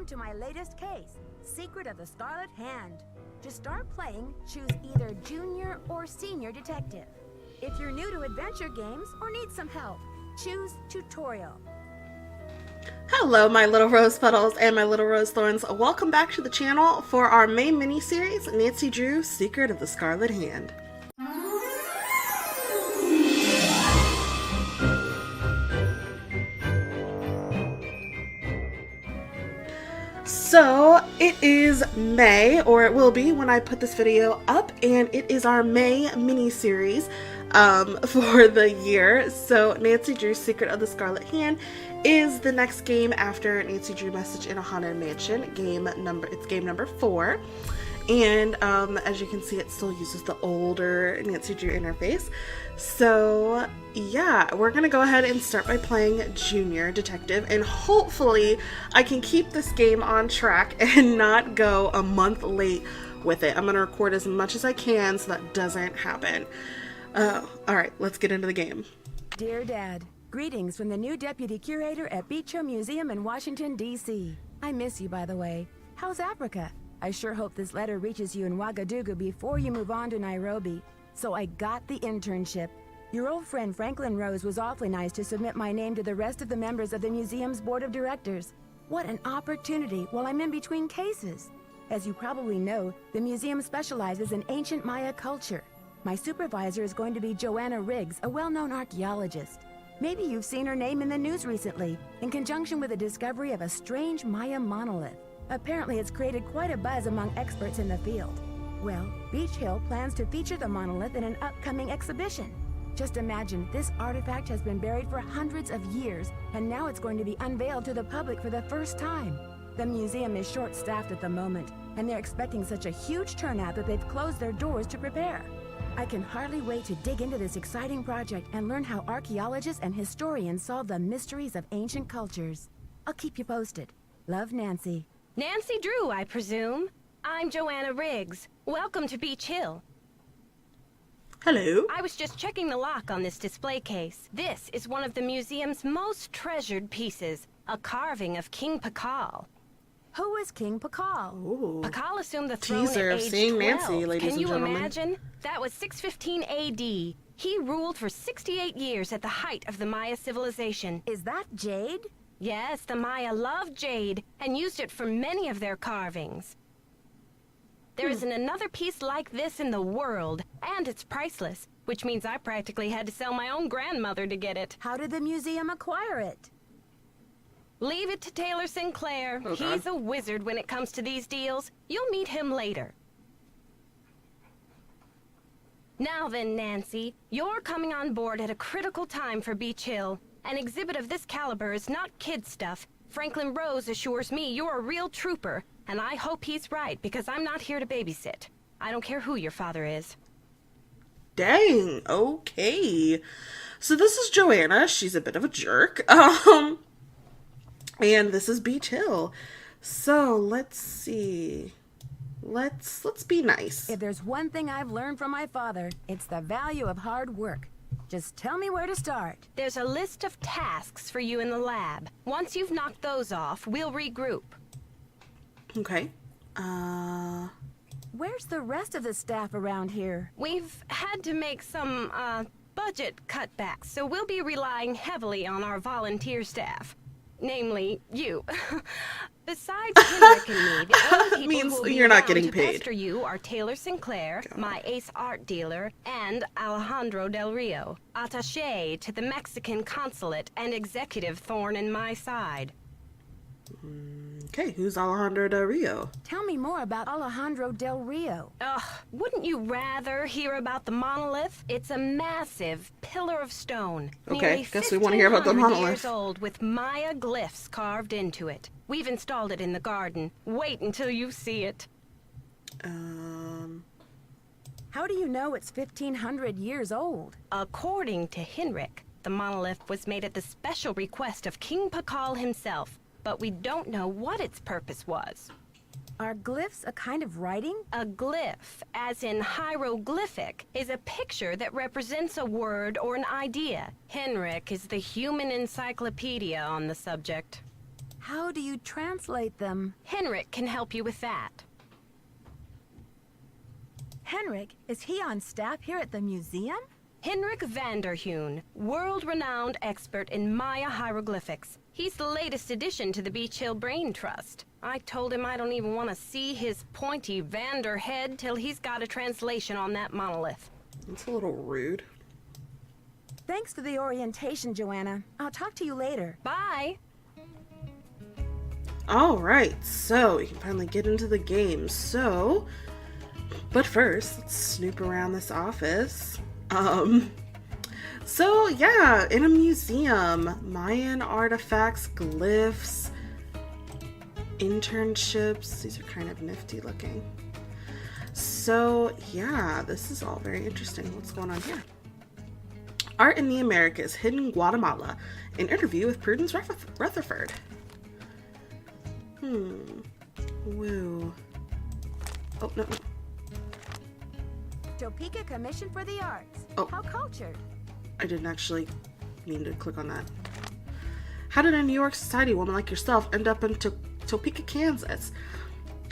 to my latest case, Secret of the Scarlet Hand. To start playing, choose either junior or senior detective. If you're new to adventure games or need some help, choose tutorial. Hello my little rose petals and my little rose thorns. Welcome back to the channel for our main mini-series, Nancy Drew, Secret of the Scarlet Hand. So it is May, or it will be when I put this video up, and it is our May mini-series for the year. So Nancy Drew's Secret of the Scarlet Hand is the next game after Nancy Drew Message in a Haunted Mansion. It's game number 4. And as you can see, it still uses the older Nancy Drew interface. So yeah, we're gonna go ahead and start by playing Junior Detective, and hopefully I can keep this game on track and not go a month late with it. I'm gonna record as much as I can so that doesn't happen. Alright, let's get into the game. Dear Dad, greetings from the new Deputy Curator at Beach Hill Museum in Washington, D.C. I miss you, by the way. How's Africa? I sure hope this letter reaches you in Ouagadougou before you move on to Nairobi. So I got the internship. Your old friend Franklin Rose was awfully nice to submit my name to the rest of the members of the museum's board of directors. What an opportunity while I'm in between cases. As you probably know, the museum specializes in ancient Maya culture. My supervisor is going to be Joanna Riggs, a well-known archaeologist. Maybe you've seen her name in the news recently, in conjunction with the discovery of a strange Maya monolith. Apparently it's created quite a buzz among experts in the field. Well, Beach Hill plans to feature the monolith in an upcoming exhibition. Just imagine, this artifact has been buried for hundreds of years, and now it's going to be unveiled to the public for the first time. The museum is short-staffed at the moment, and they're expecting such a huge turnout that they've closed their doors to prepare. I can hardly wait to dig into this exciting project and learn how archaeologists and historians solve the mysteries of ancient cultures. I'll keep you posted. Love, Nancy. Nancy Drew, I presume. I'm Joanna Riggs. Welcome to Beach Hill. Hello. I was just checking the lock on this display case. This is one of the museum's most treasured pieces, a carving of King Pakal. Who is King Pakal? Ooh. Pakal assumed the throne Teaser at of age seeing 12. Nancy, ladies Can and you gentlemen. imagine? That was 615 AD. He ruled for 68 years at the height of the Maya civilization. Is that jade? Yes, the Maya loved jade and used it for many of their carvings. There isn't another piece like this in the world, and it's priceless, which means I practically had to sell my own grandmother to get it. How did the museum acquire it? Leave it to Taylor Sinclair. Okay. He's a wizard when it comes to these deals. You'll meet him later. Now then, Nancy, you're coming on board at a critical time for Beach Hill. An exhibit of this caliber is not kid stuff. Franklin Rose assures me you're a real trooper, and I hope he's right because I'm not here to babysit. I don't care who your father is. Dang, okay. So this is Joanna. She's a bit of a jerk. And this is Beach Hill. So let's see. Let's be nice. If there's one thing I've learned from my father, it's the value of hard work. Just tell me where to start. There's a list of tasks for you in the lab. Once you've knocked those off, we'll regroup. Okay. Where's the rest of the staff around here? We've had to make some, budget cutbacks, so we'll be relying heavily on our volunteer staff. Namely, you. Besides Henrik and me, the only people Means who will be you're not around getting to paid. pester you are Taylor Sinclair, my ace art dealer, and Alejandro Del Rio, attaché to the Mexican consulate and executive thorn in my side. Okay, who's Alejandro Del Rio? Tell me more about Alejandro Del Rio. Ugh, wouldn't you rather hear about the monolith? It's a massive pillar of stone. Okay, nearly guess we want to hear about the 1,500 monolith. years old with Maya glyphs carved into it. We've installed it in the garden. Wait until you see it. How do you know it's 1,500 years old? According to Henrik, the monolith was made at the special request of King Pakal himself, but we don't know what its purpose was. Are glyphs a kind of writing? A glyph, as in hieroglyphic, is a picture that represents a word or an idea. Henrik is the human encyclopedia on the subject. How do you translate them? Henrik can help you with that. Henrik, is he on staff here at the museum? Henrik Vanderheun, world-renowned expert in Maya hieroglyphics. He's the latest addition to the Beach Hill Brain Trust. I told him I don't even want to see his pointy Vander head till he's got a translation on that monolith. That's a little rude. Thanks for the orientation, Joanna. I'll talk to you later. Bye! Alright, so we can finally get into the game. But first, let's snoop around this office. So yeah, in a museum, Mayan artifacts, glyphs, internships. These are kind of nifty looking. So yeah, this is all very interesting. What's going on here? Art in the Americas, hidden Guatemala. An interview with Prudence Rutherford. Woo. Oh, no. Topeka Commission for the Arts. Oh. How cultured. I didn't actually mean to click on that. How did a New York society woman like yourself end up in Topeka, Kansas?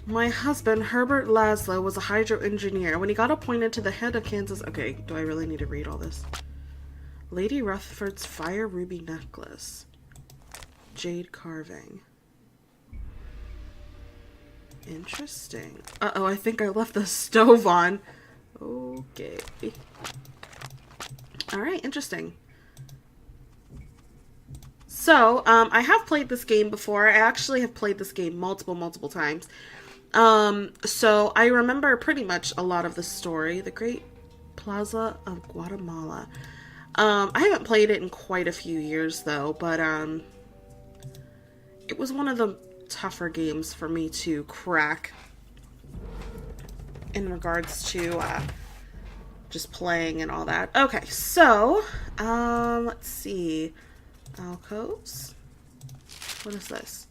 My husband, Herbert Laszlo, was a hydro engineer. When he got appointed to the head of Kansas... Okay, do I really need to read all this? Lady Rutherford's fire ruby necklace. Jade carving. Interesting. Uh-oh, I think I left the stove on. Okay. Alright, interesting. So, I have played this game before. I actually have played this game multiple times. So I remember pretty much a lot of the story. The Great Plaza of Guatemala. I haven't played it in quite a few years though, but it was one of the tougher games for me to crack in regards to just playing and all that. Okay, so let's see. Alcoves. What is this?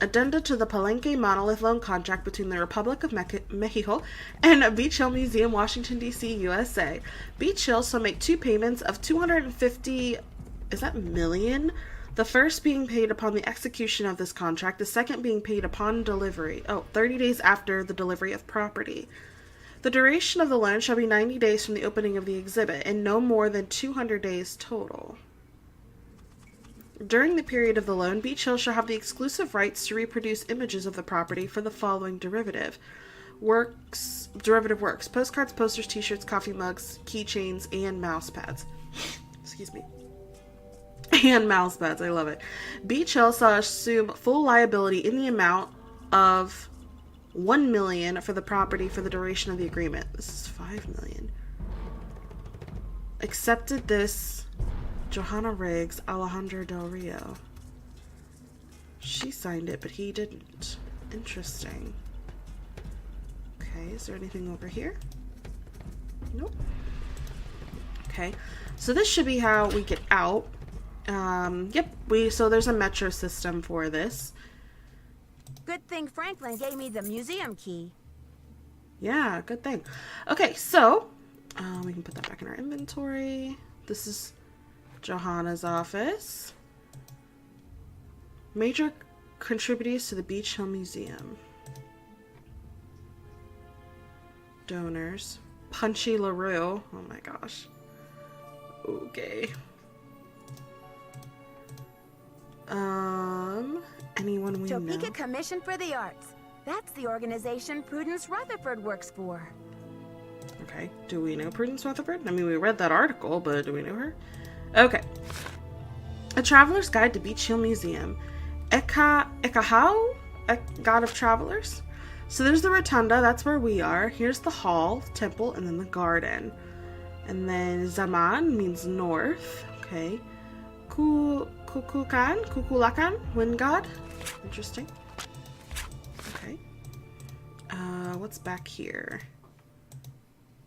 Addenda to the Palenque Monolith Loan Contract between the Republic of Mexico and Beach Hill Museum, Washington, D.C., USA. Beach Hill shall make two payments of $250 million? The first being paid upon the execution of this contract, the second being paid upon delivery. 30 days after the delivery of property. The duration of the loan shall be 90 days from the opening of the exhibit, and no more than 200 days total. During the period of the loan, Beach Hill shall have the exclusive rights to reproduce images of the property for the following derivative works: postcards, posters, t-shirts, coffee mugs, keychains, and mouse pads. Excuse me. And mouse pads, I love it. Beach Hill shall assume full liability in the amount of $1 million for the property for the duration of the agreement. This is $5 million. Accepted this Johanna Riggs, Alejandro Del Rio. She signed it, but he didn't. Interesting. Okay, is there anything over here? Nope. Okay, so this should be how we get out. Yep, so there's a metro system for this. Good thing Franklin gave me the museum key. Yeah, good thing. Okay, so we can put that back in our inventory. This is Johanna's office. Major contributors to the Beach Hill Museum. Donors. Punchy LaRue. Oh my gosh. Okay. Anyone we know? Topeka Commission for the Arts. That's the organization Prudence Rutherford works for. Okay. Do we know Prudence Rutherford? I mean, we read that article, but do we know her? Okay. A Traveler's Guide to Beach Hill Museum. Ekahau? God of Travelers? So there's the rotunda, that's where we are. Here's the hall, temple, and then the garden. And then Zaman means north. Okay. Kukulakan, wind god. Interesting. Okay. What's back here?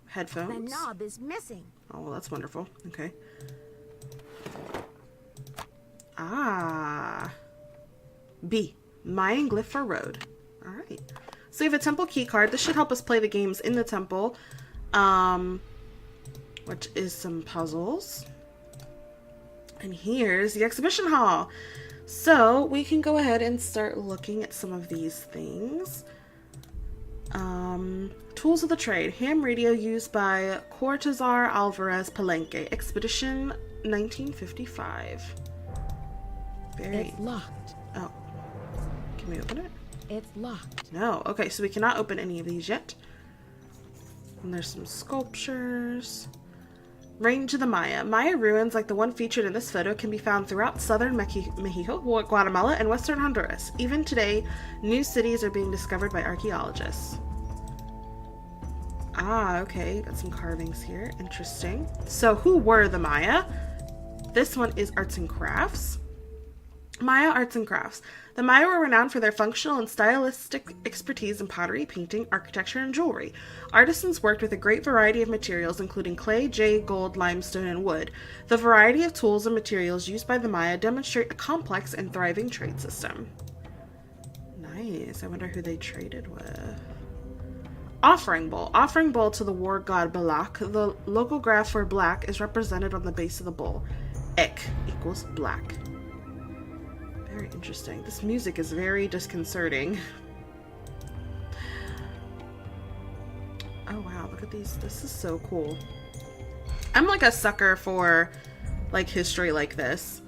Headphones. The knob is missing. Oh, well, that's wonderful. Okay. Ah. B. Mayan glyph for road. Alright. So we have a temple key card. This should help us play the games in the temple. Which is some puzzles. And here's the exhibition hall. So we can go ahead and start looking at some of these things. Tools of the trade. Ham radio used by Cortazar Alvarez Palenque. Expedition 1955. It's locked. Oh. Can we open it? It's locked. No. Okay, so we cannot open any of these yet. And there's some sculptures. Range of the Maya. Maya ruins like the one featured in this photo can be found throughout southern Mexico, Guatemala, and western Honduras. Even today, new cities are being discovered by archaeologists. Ah, okay. Got some carvings here. Interesting. So who were the Maya? This one is arts and crafts. Maya arts and crafts. The Maya were renowned for their functional and stylistic expertise in pottery, painting, architecture, and jewelry. Artisans worked with a great variety of materials, including clay, jade, gold, limestone, and wood. The variety of tools and materials used by the Maya demonstrate a complex and thriving trade system. Nice. I wonder who they traded with. Offering bowl. Offering bowl to the war god Balak. The logograph for black is represented on the base of the bowl. Ek equals black. Very interesting. This music is very disconcerting. Oh wow, look at these. This is so cool. I'm like a sucker for like history like this.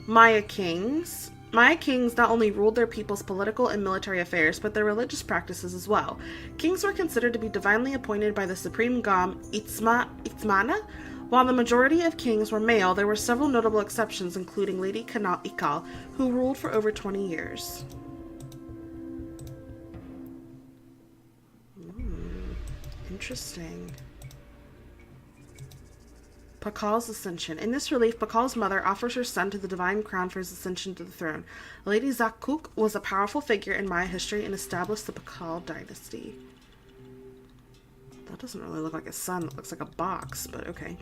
Maya kings. Maya kings not only ruled their people's political and military affairs, but their religious practices as well. Kings were considered to be divinely appointed by the supreme god Itzmana. While the majority of kings were male, there were several notable exceptions, including Lady Ikal, who ruled for over 20 years. Interesting. Pakal's ascension. In this relief, Pakal's mother offers her son to the divine crown for his ascension to the throne. Lady Zakuk was a powerful figure in Maya history and established the Pakal dynasty. That doesn't really look like a sun. It looks like a box, but okay.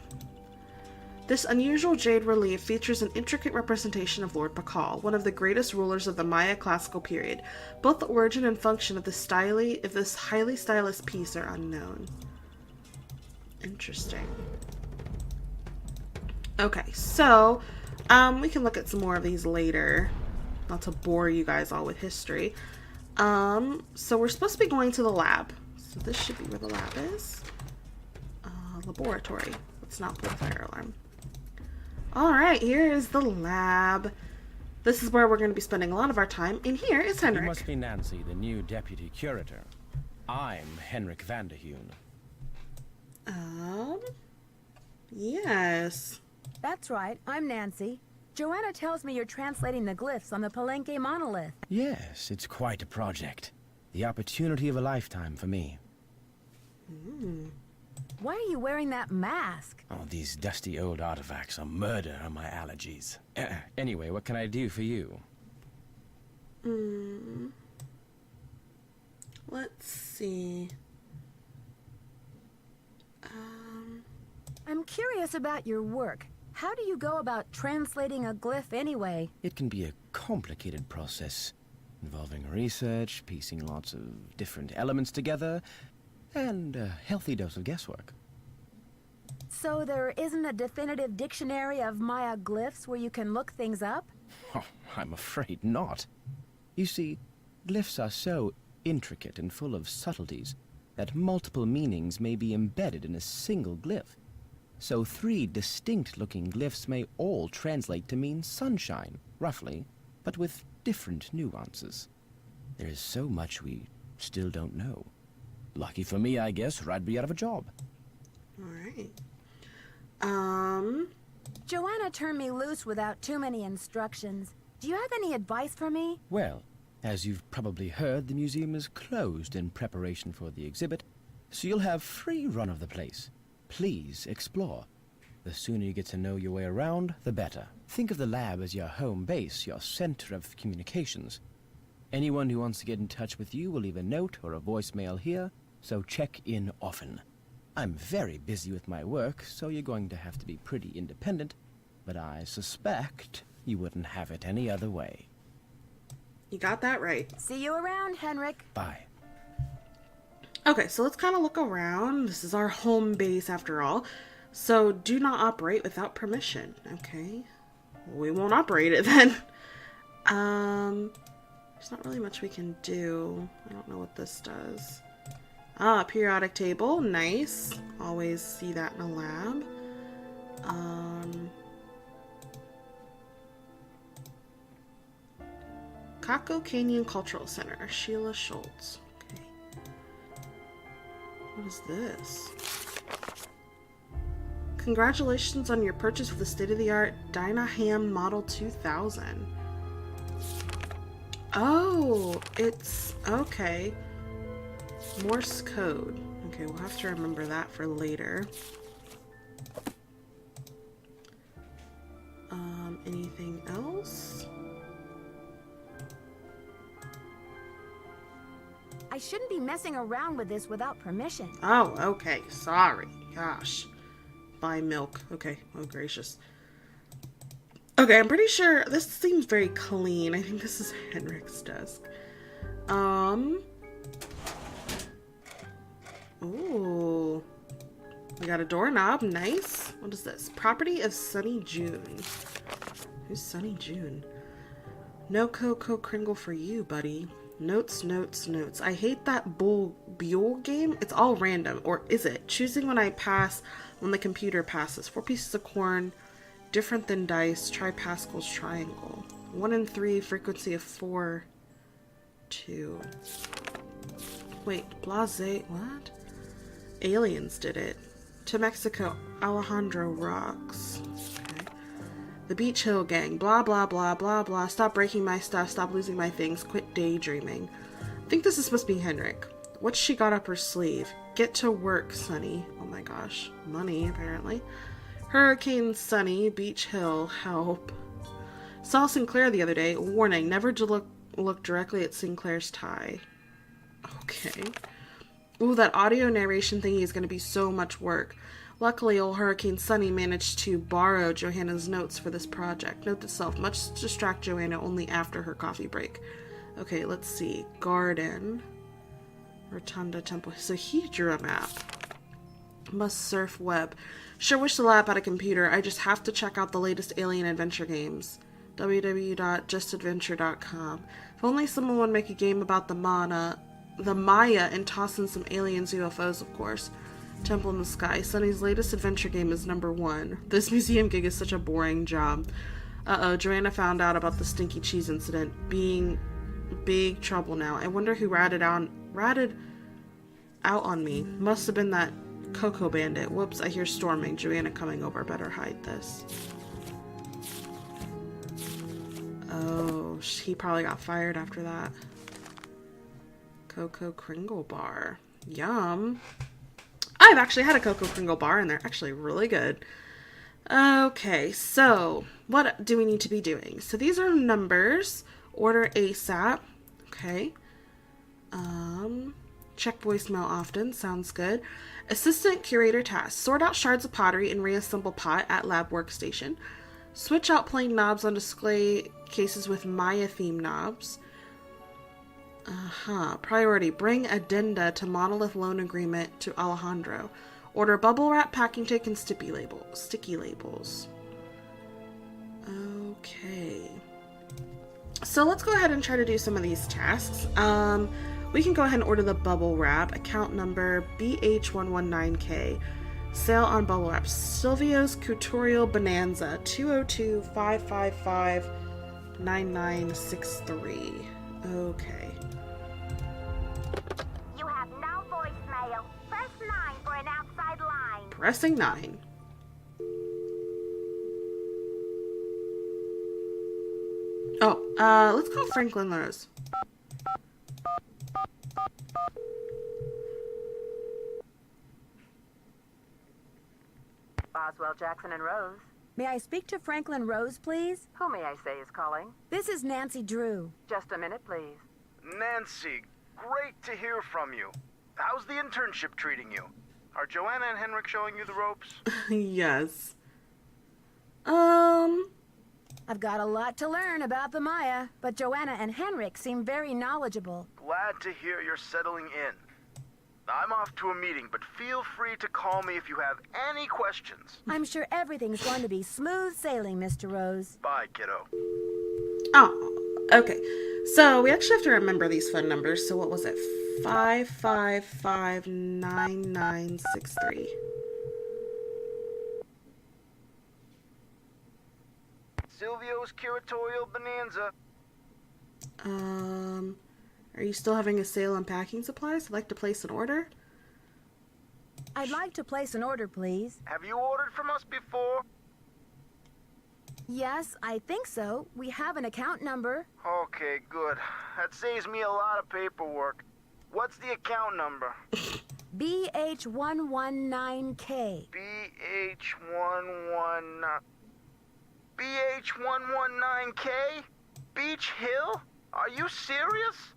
This unusual jade relief features an intricate representation of Lord Pakal, one of the greatest rulers of the Maya classical period. Both the origin and function of this highly stylized piece are unknown. Interesting. Okay, so we can look at some more of these later. Not to bore you guys all with history. So we're supposed to be going to the lab. So this should be where the lab is. Laboratory. Let's not pull the fire alarm. Alright, here is the lab. This is where we're going to be spending a lot of our time. And here is Henrik. You must be Nancy, the new deputy curator. I'm Henrik van der Heun. Yes. That's right. I'm Nancy. Joanna tells me you're translating the glyphs on the Palenque monolith. Yes, it's quite a project. The opportunity of a lifetime for me. Why are you wearing that mask? Oh, these dusty old artifacts are murder on my allergies. Anyway, what can I do for you? Let's see. I'm curious about your work. How do you go about translating a glyph anyway? It can be a complicated process, involving research, piecing lots of different elements together, and a healthy dose of guesswork. So there isn't a definitive dictionary of Maya glyphs where you can look things up? Oh, I'm afraid not. You see, glyphs are so intricate and full of subtleties that multiple meanings may be embedded in a single glyph. So 3 distinct-looking glyphs may all translate to mean sunshine, roughly, but with different nuances. There is so much we still don't know. Lucky for me, I guess, or I'd be out of a job. Alright. Joanna turned me loose without too many instructions. Do you have any advice for me? Well, as you've probably heard, the museum is closed in preparation for the exhibit, so you'll have free run of the place. Please explore. The sooner you get to know your way around, the better. Think of the lab as your home base, your center of communications. Anyone who wants to get in touch with you will leave a note or a voicemail here, so check in often. I'm very busy with my work, so you're going to have to be pretty independent, but I suspect you wouldn't have it any other way. You got that right. See you around, Henrik. Bye. Okay, so let's kind of look around. This is our home base after all. So do not operate without permission. Okay. We won't operate it then. There's not really much we can do. I don't know what this does. Ah, periodic table. Nice. Always see that in a lab. Kako Canyon Cultural Center. Sheila Schultz. Okay. What is this? Congratulations on your purchase of the state-of-the-art Dynaham Model 2000. Oh, it's... okay. Morse code. Okay, we'll have to remember that for later. Anything else? I shouldn't be messing around with this without permission. Oh, okay. Sorry. Gosh. Buy milk. Okay. Oh, gracious. Okay, I'm pretty sure this seems very clean. I think this is Henrik's desk. Ooh. We got a doorknob. Nice. What is this? Property of Sunny June. Who's Sunny June? No Coco Kringle for you, buddy. Notes, notes, notes. I hate that Buell game. It's all random. Or is it? Choosing when I pass, when the computer passes. 4 pieces of corn. Different than dice. Try Pascal's triangle. 1 in 3. Frequency of 4. 2. Wait. Blase. What? Aliens did it. To Mexico. Alejandro rocks. Okay. The Beach Hill Gang. Blah, blah, blah, blah, blah. Stop breaking my stuff. Stop losing my things. Quit daydreaming. I think this is supposed to be Henrik. What's she got up her sleeve? Get to work, Sonny. Oh my gosh. Money, apparently. Hurricane Sunny. Beach Hill. Help. Saw Sinclair the other day. Warning. Never to look directly at Sinclair's tie. Okay. Ooh, that audio narration thingy is going to be so much work. Luckily, old Hurricane Sunny managed to borrow Johanna's notes for this project. Note to self, much distract Johanna only after her coffee break. Okay, let's see. Garden. Rotunda Temple. So he drew a map. Must surf web. Sure wish the lab had a computer. I just have to check out the latest alien adventure games. www.justadventure.com. If only someone would make a game about the Maya and toss in some aliens, UFOs, of course. Temple in the Sky. Sunny's latest adventure game is #1. This museum gig is such a boring job. Uh-oh, Joanna found out about the stinky cheese incident. Being big trouble now. I wonder who ratted out on me. Must have been that Coco Bandit. Whoops, I hear storming. Joanna coming over. Better hide this. Oh, he probably got fired after that. Coco Kringle bar. Yum. I've actually had a Coco Kringle bar and they're actually really good. Okay, so what do we need to be doing? So these are numbers. Order ASAP. Okay. Check voicemail often. Sounds good. Assistant curator task. Sort out shards of pottery and reassemble pot at lab workstation. Switch out plain knobs on display cases with Maya theme knobs. Priority. Bring addenda to monolith loan agreement to Alejandro. Order bubble wrap, packing tape, and sticky labels. Okay. So let's go ahead and try to do some of these tasks. We can go ahead and order the bubble wrap. Account number BH119K. Sale on bubble wrap. Silvio's Cutorial Bonanza. 202-555-9963. Okay. You have no voicemail. Press 9 for an outside line. Pressing 9. Oh, let's call Franklin Rose. Boswell, Jackson, and Rose. May I speak to Franklin Rose, please? Who may I say is calling? This is Nancy Drew. Just a minute, please. Nancy, great to hear from you. How's the internship treating you? Are Joanna and Henrik showing you the ropes? Yes. I've got a lot to learn about the Maya, but Joanna and Henrik seem very knowledgeable. Glad to hear you're settling in. I'm off to a meeting, but feel free to call me if you have any questions. I'm sure everything's going to be smooth sailing, Mr. Rose. Bye, kiddo. Oh, Okay, so we actually have to remember these phone numbers. So what was it? 5559963. Silvio's Curatorial Bonanza. Are you still having a sale on packing supplies? I'd like to place an order. I'd like to place an order, please. Have you ordered from us before? Yes, I think so. We have an account number. Okay, good. That saves me a lot of paperwork. What's the account number? BH119K. BH119K? Beach Hill? Are you serious?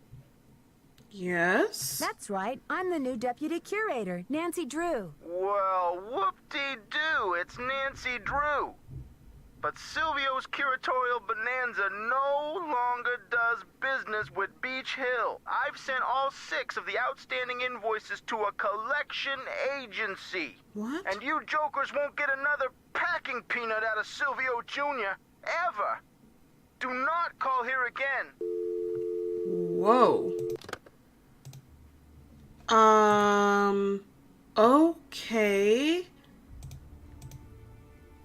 Yes. That's right. I'm the new deputy curator, Nancy Drew. Well, whoop-de-doo, it's Nancy Drew. But Silvio's Curatorial Bonanza no longer does business with Beach Hill. I've sent all 6 of the outstanding invoices to a collection agency. What? And you jokers won't get another packing peanut out of Silvio Jr. ever. Do not call here again. Whoa. Okay.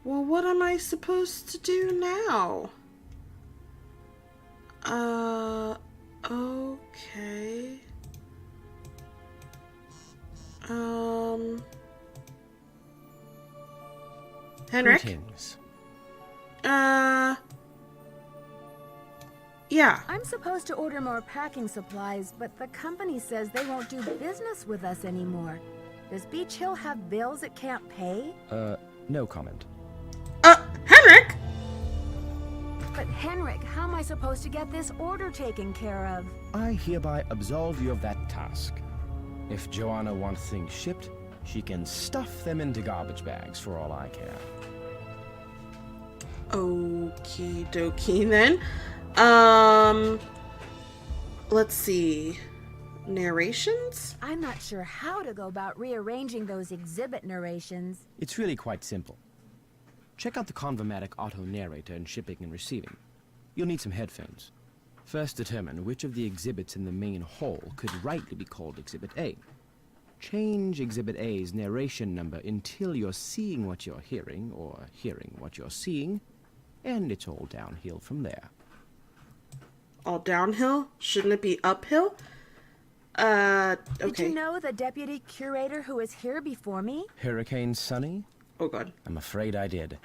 Well, what am I supposed to do now? Okay. Henrik? Greetings. Yeah. I'm supposed to order more packing supplies, but the company says they won't do business with us anymore. Does Beach Hill have bills it can't pay? No comment. Henrik? But Henrik, how am I supposed to get this order taken care of? I hereby absolve you of that task. If Joanna wants things shipped, she can stuff them into garbage bags for all I care. Okie dokie then. Let's see. Narrations? I'm not sure how to go about rearranging those exhibit narrations. It's really quite simple. Check out the Convomatic auto narrator in shipping and receiving. You'll need some headphones. First determine which of the exhibits in the main hall could rightly be called Exhibit A. Change Exhibit A's narration number until you're seeing what you're hearing, or hearing what you're seeing, and it's all downhill from there. All downhill? Shouldn't it be uphill? Okay. Did you know the deputy curator who was here before me? Hurricane Sunny? Oh god. I'm afraid I did.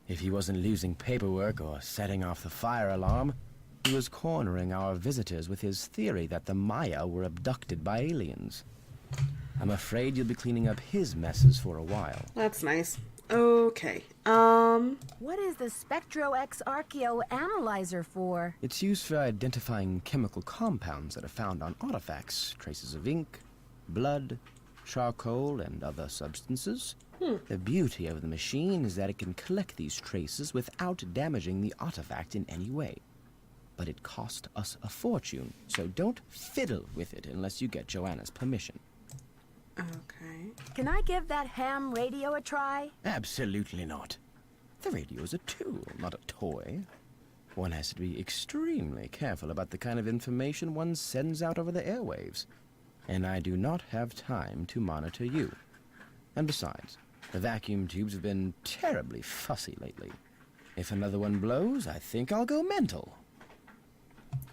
If he wasn't losing paperwork or setting off the fire alarm, he was cornering our visitors with his theory that the Maya were abducted by aliens. I'm afraid you'll be cleaning up his messes for a while. That's nice. Okay. What is the SpectroX Archeo Analyzer for? It's used for identifying chemical compounds that are found on artifacts, traces of ink, blood, charcoal, and other substances. The beauty of the machine is that it can collect these traces without damaging the artifact in any way. But it cost us a fortune, so don't fiddle with it unless you get Joanna's permission. Okay. Can I give that ham radio a try? Absolutely not. The radio is a tool, not a toy. One has to be extremely careful about the kind of information one sends out over the airwaves. And I do not have time to monitor you. And besides, the vacuum tubes have been terribly fussy lately. If another one blows, I think I'll go mental.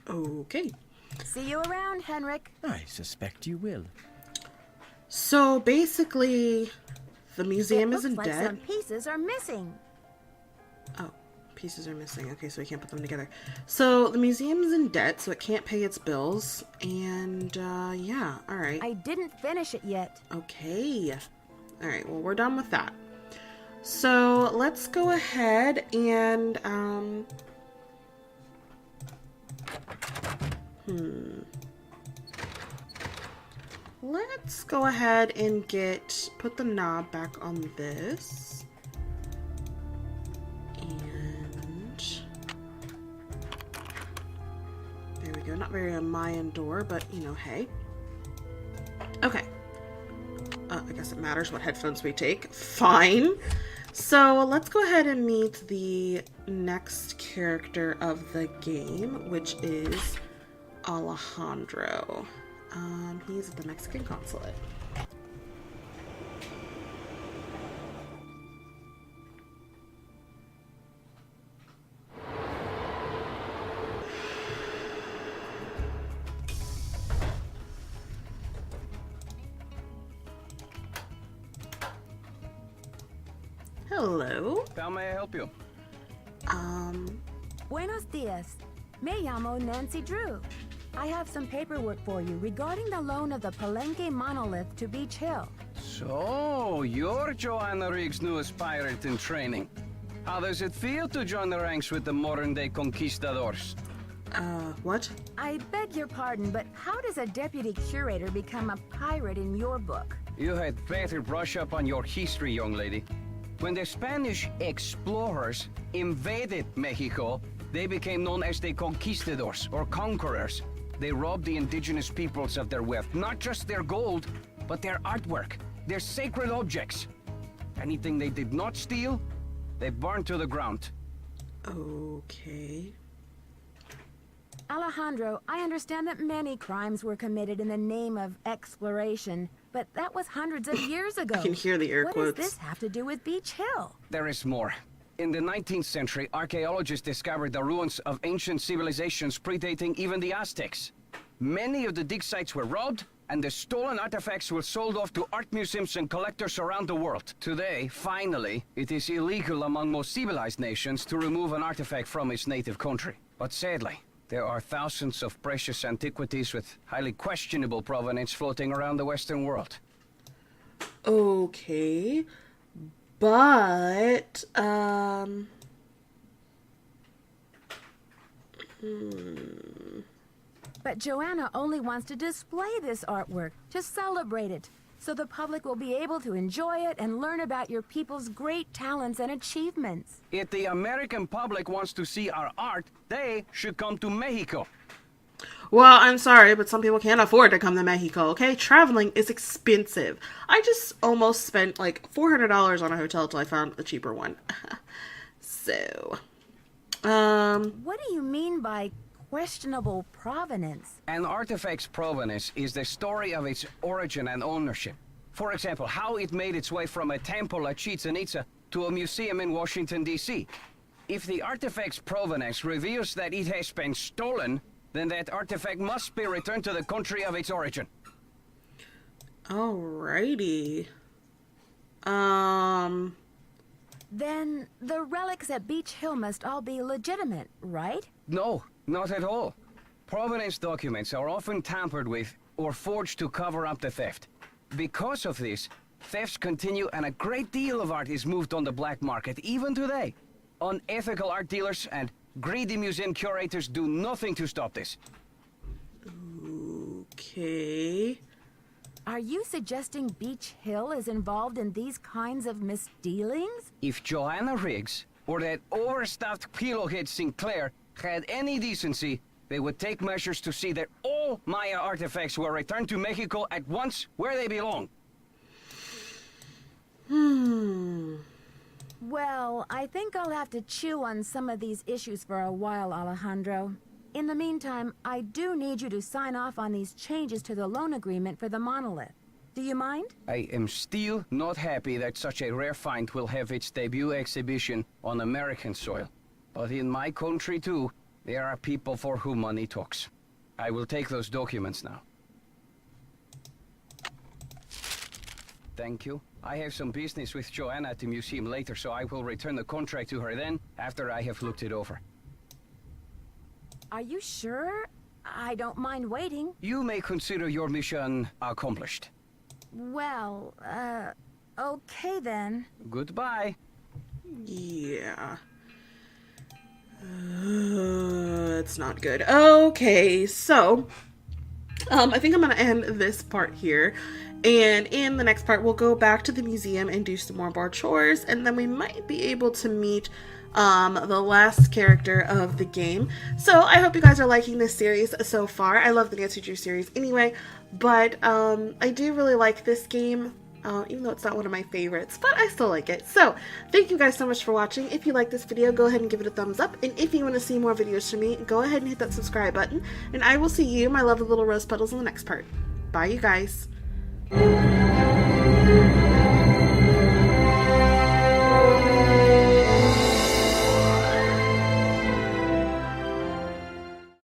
Okay. See you around, Henrik. I suspect you will. So basically, the museum It isn't looks like dead. some pieces are missing. Oh, pieces are missing. Okay, so we can't put them together. So the museum is in debt, so it can't pay its bills. And yeah, all right. I didn't finish it yet. Okay. All right, well, we're done with that. So let's go ahead and let's go ahead and put the knob back on this. And there we go. Not very a Mayan door, but you know, hey. Okay. I guess it matters what headphones we take. Fine. So let's go ahead and meet the next character of the game, which is Alejandro. He's at the Mexican consulate. Hello. How may I help you? Buenos dias. Me llamo Nancy Drew. I have some paperwork for you regarding the loan of the Palenque monolith to Beach Hill. So, you're Joanna Riggs' newest pirate in training. How does it feel to join the ranks with the modern-day conquistadors? What? I beg your pardon, but how does a deputy curator become a pirate in your book? You had better brush up on your history, young lady. When the Spanish explorers invaded Mexico, they became known as the conquistadors, or conquerors. They robbed the indigenous peoples of their wealth, not just their gold, but their artwork, their sacred objects. Anything they did not steal, they burned to the ground. Okay. Alejandro, I understand that many crimes were committed in the name of exploration, but that was hundreds of years ago. I can hear the air what quotes. does this have to do with Beach Hill? There is more. In the 19th century, archaeologists discovered the ruins of ancient civilizations predating even the Aztecs. Many of the dig sites were robbed, and the stolen artifacts were sold off to art museums and collectors around the world. Today, finally, it is illegal among most civilized nations to remove an artifact from its native country. But sadly, there are thousands of precious antiquities with highly questionable provenance floating around the Western world. Okay. But, But Joanna only wants to display this artwork, to celebrate it, so the public will be able to enjoy it and learn about your people's great talents and achievements. If the American public wants to see our art, they should come to Mexico. well, I'm sorry, but some people can't afford to come to Mexico, okay? Traveling is expensive. I just almost spent like $400 on a hotel till I found a cheaper one. So, What do you mean by questionable provenance? An artifact's provenance is the story of its origin and ownership. For example, how it made its way from a temple at Chichen Itza to a museum in Washington, D.C. If the artifact's provenance reveals that it has been stolen, then that artifact must be returned to the country of its origin. alrighty. Then the relics at Beach Hill must all be legitimate, right? No, not at all. Provenance documents are often tampered with or forged to cover up the theft. Because of this, thefts continue and a great deal of art is moved on the black market, even today. Unethical art dealers and greedy museum curators do nothing to stop this. Okay. Are you suggesting Beach Hill is involved in these kinds of misdealings? If Joanna Riggs or that overstuffed pillowhead Sinclair had any decency, they would take measures to see that all Maya artifacts were returned to Mexico at once where they belong. Well, I think I'll have to chew on some of these issues for a while, Alejandro. In the meantime, I do need you to sign off on these changes to the loan agreement for the monolith. Do you mind? I am still not happy that such a rare find will have its debut exhibition on American soil. But in my country too, there are people for whom money talks. I will take those documents now. Thank you. I have some business with Joanna at the museum later, so I will return the contract to her then, after I have looked it over. Are you sure? I don't mind waiting. You may consider your mission accomplished. Well, okay then. Goodbye. Yeah. It's not good. Okay, so I think I'm gonna end this part here, and in the next part we'll go back to the museum and do some more bar chores, and then we might be able to meet the last character of the game. So I hope you guys are liking this series so far. I love the Nancy Drew series anyway, but I do really like this game. even though it's not one of my favorites, but I still like it. So thank you guys so much for watching. If you like this video, go ahead and give it a thumbs up, and if you want to see more videos from me, go ahead and hit that subscribe button, and I will see you, my lovely little rose petals, in the next part. Bye, you guys.